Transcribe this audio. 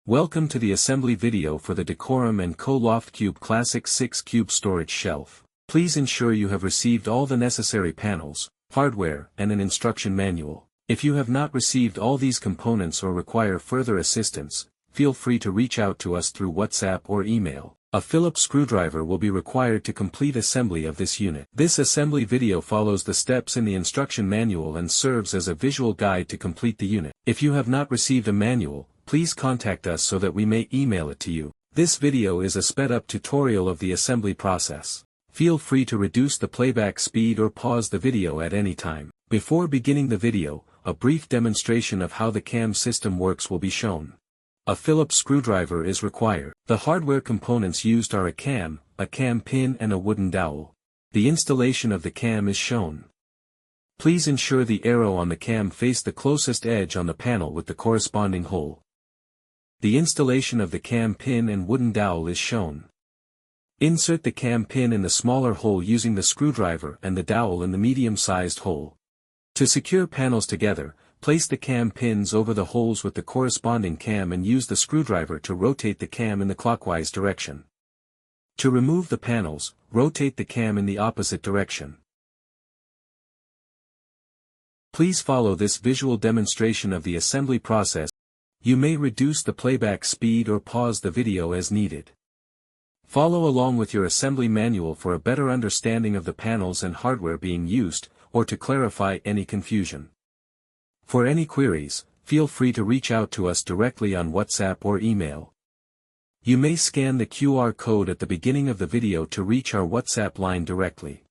Welcome to the assembly video for the Decorum Co LoftCube Classic 6-cube storage shelf. Please ensure you have received all the necessary panels, hardware, and an instruction manual. If you have not received all these components or require further assistance, feel free to reach out to us through WhatsApp or email. A Phillips screwdriver will be required to complete assembly of this unit. This assembly video follows the steps in the instruction manual and serves as a visual guide to complete the unit. If you have not received a manual, please contact us so that we may email it to you. This video is a sped-up tutorial of the assembly process. Feel free to reduce the playback speed or pause the video at any time. Before beginning the video, a brief demonstration of how the cam system works will be shown. A Phillips screwdriver is required. The hardware components used are a cam pin and a wooden dowel. The installation of the cam is shown. Please ensure the arrow on the cam face the closest edge on the panel with the corresponding hole. The installation of the cam pin and wooden dowel is shown. Insert the cam pin in the smaller hole using the screwdriver and the dowel in the medium-sized hole. To secure panels together, place the cam pins over the holes with the corresponding cam and use the screwdriver to rotate the cam in the clockwise direction. To remove the panels, rotate the cam in the opposite direction. Please follow this visual demonstration of the assembly process. You may reduce the playback speed or pause the video as needed. Follow along with your assembly manual for a better understanding of the panels and hardware being used, or to clarify any confusion. For any queries, feel free to reach out to us directly on WhatsApp or email. You may scan the QR code at the beginning of the video to reach our WhatsApp line directly.